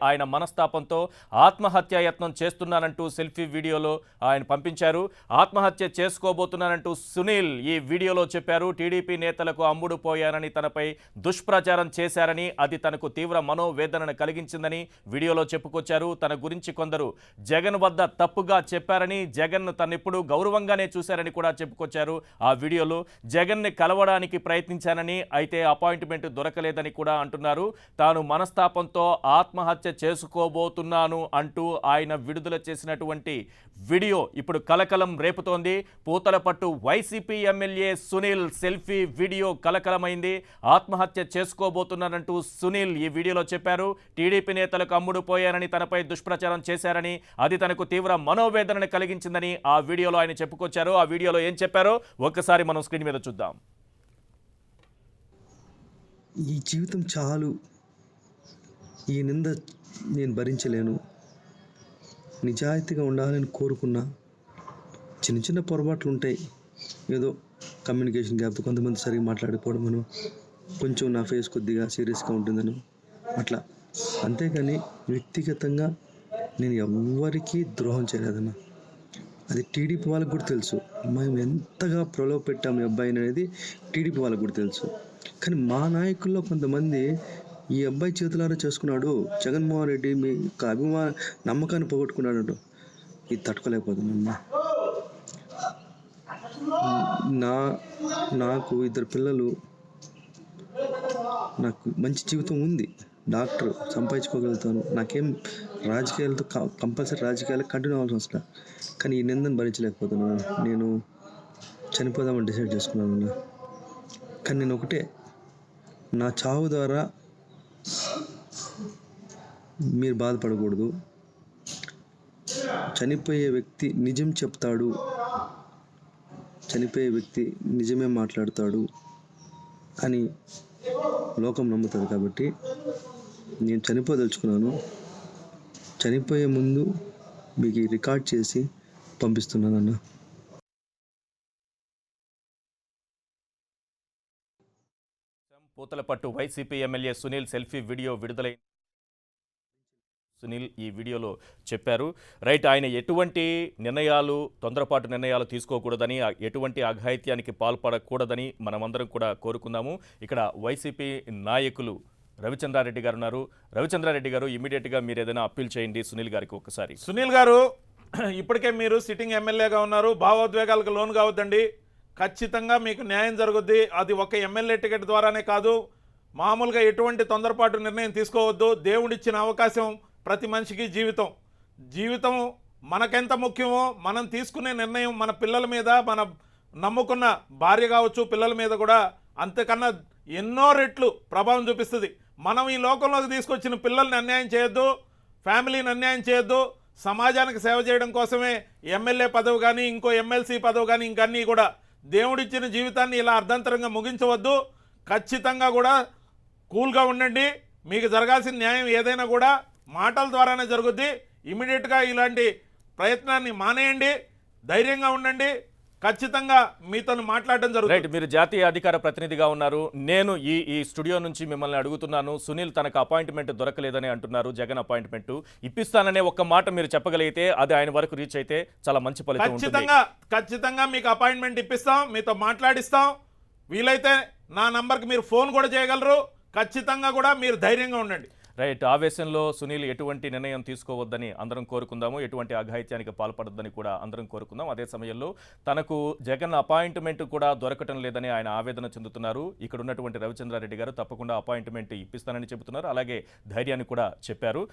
ఆయన మనస్తాపంతో ఆత్మహత్యాయత్నం చేస్తున్నానంటూ సెల్ఫీ వీడియోలో ఆయన పంపించారు. ఆత్మహత్య చేసుకోబోతున్నానంటూ సునీల్ ఈ వీడియోలో చెప్పారు. టీడీపీ నేతలకు అమ్ముడు పోయానని, తనపై దుష్ప్రచారం చేశారని, అది తనకు తీవ్ర మనోవేదనను కలిగించిందని వీడియోలో చెప్పుకొచ్చారు. తన గురించి కొందరు జగన్ వద్ద తప్పుగా చెప్పారని, జగన్ను తనెప్పుడు గౌరవంగానే చూశారని కూడా చెప్పుకొచ్చారు. ఆ వీడియోలో జగన్ని కలవడానికి ప్రయత్నించానని, అయితే అపాయింట్మెంట్ దొరకలేదని కూడా అంటున్నారు. తాను మనస్తాపంతో ఆత్మహత్య చేసుకోబోతున్నాను అంటూ ఆయన విడుదల చేసినటువంటి వీడియో ఇప్పుడు కలకలం రేపుతోంది. Puthalapattu YCP MLA Sunil selfie video కలకలమైంది. ఆత్మహత్య చేసుకోబోతున్నానంటూ సునీల్ ఈ వీడియోలో చెప్పారు. టీడీపీ నేతలకు అమ్ముడు పోయారని, తనపై దుష్ప్రచారం చేశారని, అది తనకు తీవ్ర మనోవేదనను కలిగించిందని ఆ వీడియోలో ఆయన చెప్పుకొచ్చారు. ఆ వీడియోలో ఏం చెప్పారో ఒక్కసారి మనం స్క్రీన్ మీద చూద్దాం. ఈ జీవితం చాలు, ఈ నింద నేను భరించలేను, నిజాయితీగా ఉండాలని కోరుకున్నా. చిన్న చిన్న పొరపాట్లు ఉంటాయి, ఏదో కమ్యూనికేషన్ గ్యాప్, కొంతమంది సరిగ్గా మాట్లాడుకోవడమను, కొంచెం నా ఫేస్ కొద్దిగా సీరియస్గా ఉంటుందను అట్లా. అంతేకాని వ్యక్తిగతంగా నేను ఎవ్వరికీ ద్రోహం చేయలేదన్న. అది టీడీపీ వాళ్ళకు కూడా తెలుసు. మేము ఎంతగా ప్రలోభ పెట్టాము ఈ అబ్బాయిని అనేది టీడీపీ వాళ్ళకు కూడా తెలుసు. కానీ మా నాయకుల్లో కొంతమంది ఈ అబ్బాయి చేతులారా చేసుకున్నాడు, జగన్మోహన్ రెడ్డి మీ నమ్మకాన్ని పోగొట్టుకున్నాడు, ఇది తట్టుకోలేకపోతున్నాను. నాకు 2 పిల్లలు, నాకు మంచి జీవితం ఉంది, డాక్టర్, సంపాదించుకోగలుగుతాను. నాకేం రాజకీయాలతో కంపల్సరీ రాజకీయాలకు కంటిన్యూ అవ్వాల్సిన అవసరం. కానీ ఈ నిందను భరించలేకపోతున్నాను. నేను చనిపోదామని డిసైడ్ చేసుకున్నాను. కానీ నేను ఒకటే, నా చావు ద్వారా మీరు బాధపడకూడదు. చనిపోయే వ్యక్తి నిజం చెప్తాడు, చనిపోయే వ్యక్తి నిజమే మాట్లాడతాడు అని లోకం నమ్ముతుంది. కాబట్టి నేను చనిపోదలుచుకున్నాను. చనిపోయే ముందు మీకు రికార్డ్ చేసి పంపిస్తున్నానన్న. Puthalapattu YCP MLA Sunil selfie video విడుదలై సునీల్ ఈ వీడియోలో చెప్పారు. రైట్, ఆయన ఎటువంటి నిర్ణయాలు, తొందరపాటు నిర్ణయాలు తీసుకోకూడదని, ఎటువంటి అఘాయిత్యానికి పాల్పడకూడదని మనమందరం కూడా కోరుకుందాము. ఇక్కడ వైసీపీ నాయకులు రవిచంద్రారెడ్డి గారు ఉన్నారు. రవిచంద్రారెడ్డి గారు, ఇమీడియట్గా మీరు ఏదైనా అప్పీల్ చేయండి సునీల్ గారికి ఒకసారి. సునీల్ గారు, ఇప్పటికే మీరు సిట్టింగ్ ఎమ్మెల్యేగా ఉన్నారు. భావోద్వేగాలకు లోను కావద్దండి. ఖచ్చితంగా మీకు న్యాయం జరుగుద్ది. అది ఒక ఎమ్మెల్యే టికెట్ ద్వారానే కాదు, మామూలుగా ఎటువంటి తొందరపాటు నిర్ణయం తీసుకోవద్దు. దేవుడిచ్చిన అవకాశం ప్రతి మనిషికి జీవితం మనకెంత ముఖ్యమో, మనం తీసుకునే నిర్ణయం మన పిల్లల మీద, మన నమ్ముకున్న భార్య కావచ్చు, పిల్లల మీద కూడా అంతకన్నా ఎన్నో రెట్లు ప్రభావం చూపిస్తుంది. మనం ఈ లోకంలోకి తీసుకొచ్చిన పిల్లల్ని అన్యాయం చేయొద్దు, ఫ్యామిలీని అన్యాయం చేయొద్దు. సమాజానికి సేవ చేయడం కోసమే ఎమ్మెల్యే పదవి కానీ, ఇంకో ఎమ్మెల్సీ పదవి కానీ, ఇంకన్నీ కూడా దేవుడిచ్చిన జీవితాన్ని ఇలా అర్ధంతరంగా ముగించవద్దు. ఖచ్చితంగా కూడా కూల్గా ఉండండి. మీకు జరగాల్సిన న్యాయం ఏదైనా కూడా మాటల ద్వారానే జరుగుద్ది. ఇమీడియట్గా ఇలాంటి ప్రయత్నాన్ని మానేయండి, ధైర్యంగా ఉండండి. ఖచ్చితంగా మీతో మాట్లాడడం జరుగుతుంది. రైట్, మీరు జాతీయ అధికార ప్రతినిధిగా ఉన్నారు. నేను ఈ స్టూడియో నుంచి మిమ్మల్ని అడుగుతున్నాను. సునీల్ తనకు అపాయింట్మెంట్ దొరకలేదని అంటున్నారు. జగన్ అపాయింట్మెంట్ ఇప్పిస్తాననే ఒక్క మాట మీరు చెప్పగలిగితే, అది ఆయన వరకు రీచ్ అయితే చాలా మంచి ఫలితం ఉంటుంది. ఖచ్చితంగా మీకు అపాయింట్మెంట్ ఇప్పిస్తాం, మీతో మాట్లాడిస్తాం. వీలైతే నా నంబర్కి మీరు ఫోన్ కూడా చేయగలరు. ఖచ్చితంగా కూడా మీరు ధైర్యంగా ఉండండి. రైట్, ఆవేశంలో సునీల్ ఎటువంటి నిర్ణయం తీసుకోవద్దని అందరం కోరుకుందాము. ఎటువంటి అఘాయిత్యానికి పాల్పడొద్దని కూడా అందరం కోరుకుందాం. అదే సమయంలో తనకు జగన్ అపాయింట్మెంట్ కూడా దొరకటం లేదని ఆయన ఆవేదన చెందుతున్నారు. ఇక్కడ ఉన్నటువంటి రవిచంద్రారెడ్డి గారు తప్పకుండా అపాయింట్మెంట్ ఇప్పిస్తానని చెబుతున్నారు. అలాగే ధైర్యాన్ని కూడా చెప్పారు.